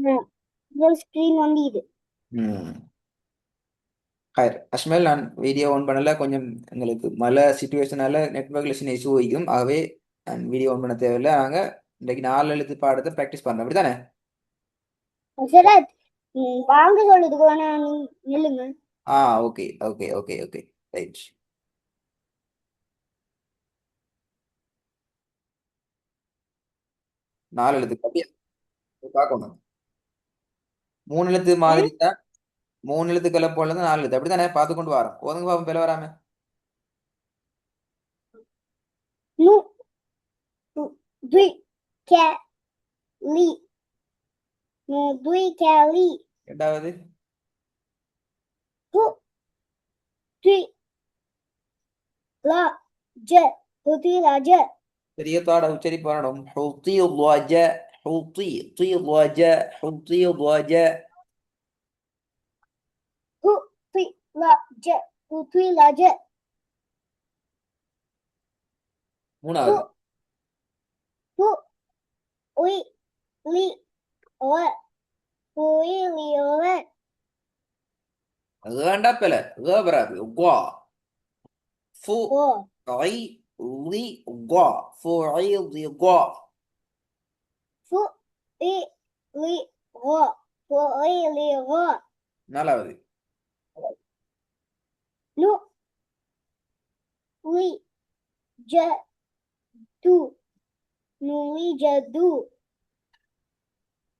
முதல் ஸ்கிரீன் வந்து இது. ம். ஹாய் அஷ்மல், நான் வீடியோ ஆன் பண்ணல. கொஞ்சம் எங்களுக்கு மழை சுச்சுவேஷனால நெட்ஒர்க்ல இஷ்யூ வைக்கும். ஆகவே நான் வீடியோ ஆன் பண்ண தேவையில்லை. நாங்கள் இன்றைக்கு 4 எழுத்து பாடத்தை ப்ராக்டிஸ் பண்ணுறோம், அப்படித்தானே? சரத், வாங்க சொல்றதுக்கு வேணா நில்லுங்க. ஆ, okay okay okay okay, right. 4 எழுத்து அப்படியே பார்க்கணும். 3 எழுத்து மாதிரி ம்? தான். 3 எழுத்துக்களை போல தான் 4 எழுத்து, அப்படித்தானே? பார்த்து கொண்டு வரோம். ஓதுங்க பாப்போம், பிள்ளை வராம. நு த்வி கே லி. நு த்வி கே லி. ரெண்டாவது ஹு த்வி லா ஜ. ஹு த்வி லா ஜ. பெரிய தாட உச்சரி பண்ணணும். ஹுத்தி த்வஜ, ஹுத்தி தி த்வஜ, ஹுத்தி த்வஜ. ஹு த்வி லா ஜ. ஹு த்வி லா ஜ. ஹு மூணாவது ஹு உய் லி ஒ. ஹு இ லி ஒ. ஏண்டா பிள்ளை, ஏ வராது. குவா ஃபு ஓ. ஐ லி குவா, ஃபு ஐ லி குவா. ஃபு இ லி ஒ. ஃபு இ லி ஒ. நாலாவது நு லி ஜ து. நு லி ஜ து.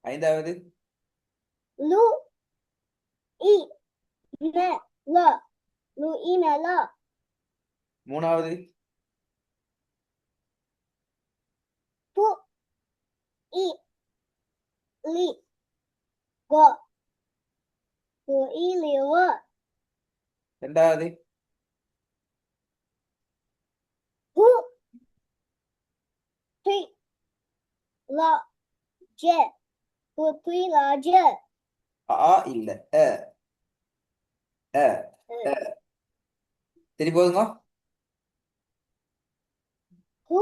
ஐந்தாவது லு இ ந ல. லு இ ந ல. மூணாவது ஃபு இ லி கொ. ஃபு இ லி ஒ. ரெண்டாவது ஹு த்வி லா ஜ. ஹு த்வி லா ஜ. ஆ இல்ல, அ அ அ. சரி, போதுங்க. ஹு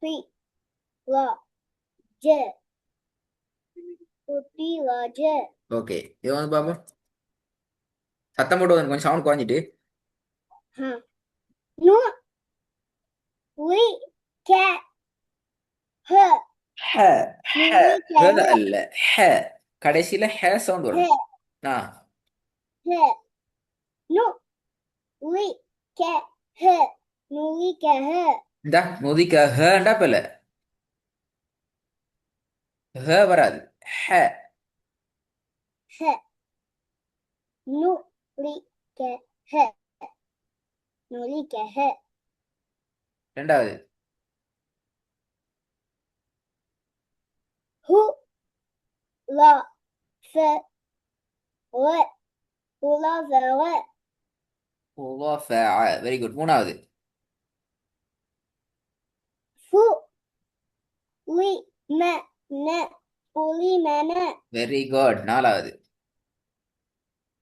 த்வி லா ஜ. ஹு த்வி லா ஜ. ஓகே, இது வந்து பாப்போம். சத்தம் போட்டு வந்து கொஞ்சம் சவுண்ட் குறைஞ்சிட்டு. ஹ. நு லி கே ஹ. ஹ நு ஹ லி கே ஹ ஹ. அல்ல, ஹ. கடைசியில ஹ சவுண்ட் ஹ வரணும். ஆ, ஹ. நு லி கே ஹ. நு லி கே ஹ. இந்த முதிக்க ஹண்டா பிள்ளை, ஹ வராது. ஹ. ஹ. நு லி கே ஹ. நு லி கே ஹ. ரெண்டாவது ஹு லா ஃப ல. ஹு லா ஃப ல. Very good. மூணாவது ஃபு லி ம ந. ஃபு லி ம ந. Very good. நாலாவது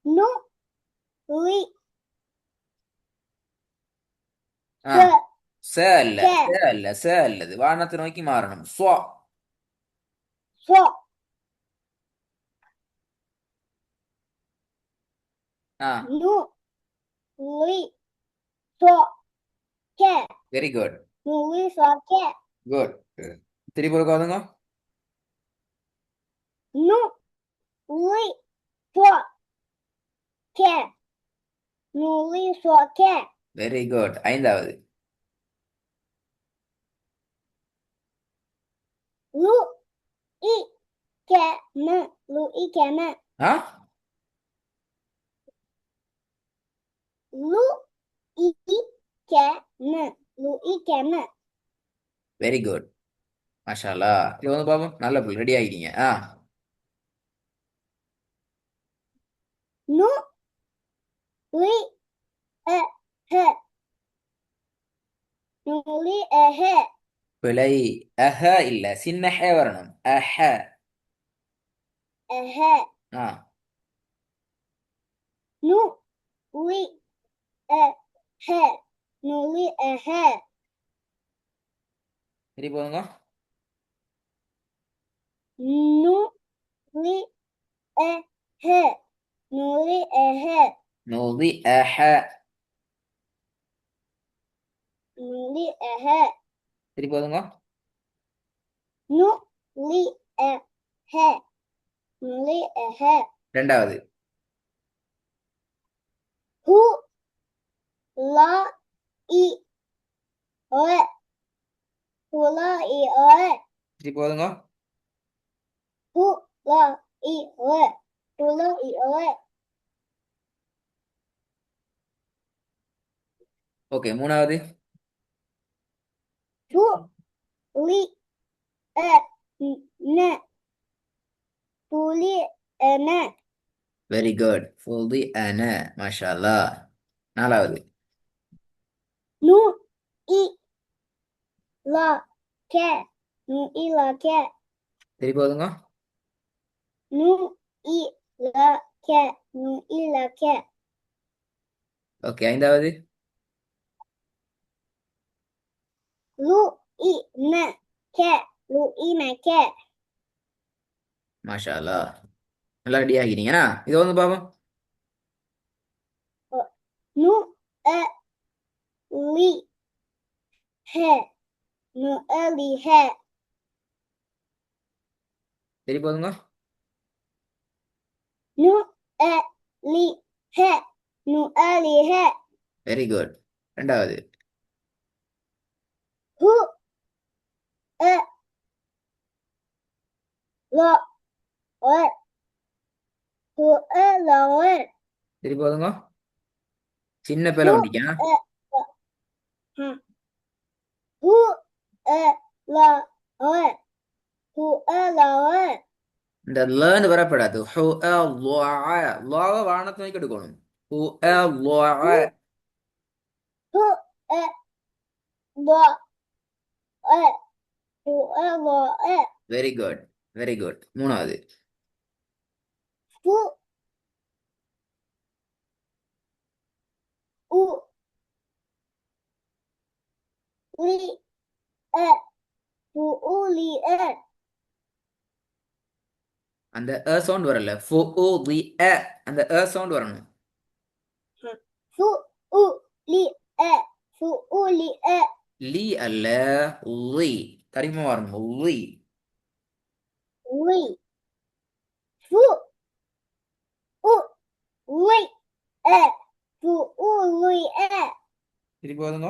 நு லி ஆ, ஃப ச அல்ல, கே ச அல்ல, ச அல்லது வானத்தை நோக்கி மாறணும். ஸ்வா. ஃப. ஆ, நு லி ஃப கே. Very good. நு லி ஃப கே. குட். திருப்பி இருக்காதுங்க. நு லி ஃப கே. நு லி ஃப கே. Very good. ஐந்தாவது லு இ கே ம. லு இ கே ம. ஆ, லு இ கே ம. லு இ கே ம. Very good. மாஷால்லா. இது வந்து பாப்போம். நல்ல ரெடி ஆகிட்டீங்க. ஆ, நு லி அ ஹ. நு லி அ ஹ. பிழை. அஹ இல்ல, சின்ன ஹே வரணும். அஹ. அ ஹ. ஆ, நு லி அ ஹ. நு லி அ ஹ. சரி, போதுங்க. Nu li he. Nuli he. نضئح. Nuli he. திருப்பி போதுங்க. Nu li he. Nuli he. ரெண்டாவது. Hu la I oe. Hu la I oe. திருப்பி போதுங்க. Hu la I oe. Hu la I oe. Okay, மூணாவது. Tu li ne. Tuli ne. Very good. ஃபுல்தி அன. மாஷா அல்லாஹ். நாலாவது. Nu I la ke. Nu I la ke. திருப்பி போதுங்க. Nu I la ke. Nu I la ke. Okay, ஐந்தாவது. Lu I ne ke. Lu I ne ke. மாஷா அல்லாஹ். நல்லா ready ஆகிட்டீங்கன்னா இது வந்து பாப்போம். Nu li he. Nu li he. திருப்பி போதுங்க. Nu li he. Nu li he. Very good. ரெண்டாவது. Hu la oe. Hu la oe. திருப்பி போதுங்க. சின்ன பேல Hu வண்டிக்கா. Hu la oe. Hu la oe. இந்த லேன்னு வரப்படாது. ஹு அ லுஅ. லுஅ வானத்தை நோக்கி எடுக்கணும். ஹு அ லுஅ. Hu la oe. Hu la oe. Very good. Very good. மூணாவது. Hu u li e. Hu u li e. அந்த அ சவுண்ட் வரல. ஃபு உ தி அ. அந்த அ சவுண்ட் வரணும். Fu u li e. Fu u li e. லி அல்ல, லி. தரிமா வரணும். லி. Li. Fu u li e. Fu u li e. திருப்பி போதுங்க.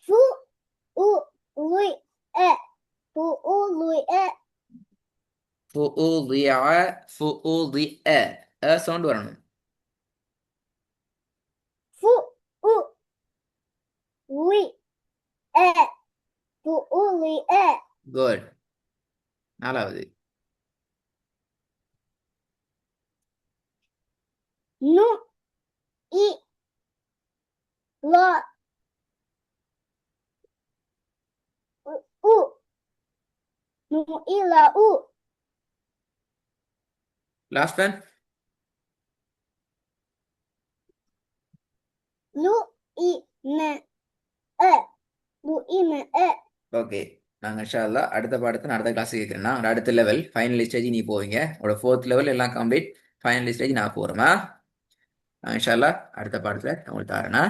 Fu u li e. Fu u li e. ஃபு உ தி அ. ஃபு உ தி அ. அ சவுண்ட் வரணும். Fu u li e. Fu u li e. Good. நாலாவது. Nu I la u. Nu I la u. Last one. Lu I ne e. Lu I ne e. Okay. நாங்கள் இன்ஷா அல்லாஹ் அடுத்த பாடத்தை நான் அடுத்த கிளாஸ் கேட்குறேன்னா அடுத்த லெவல் ஃபைனல் ஸ்டேஜ் நீ போவீங்க. உங்களோட 4th லெவல் எல்லாம் கம்ப்ளீட். ஃபைனல் ஸ்டேஜ் நான் போகிறேமா. நான் இன்ஷா அல்லாஹ் அடுத்த பாடத்தில் உங்களுக்கு தரேன்னா.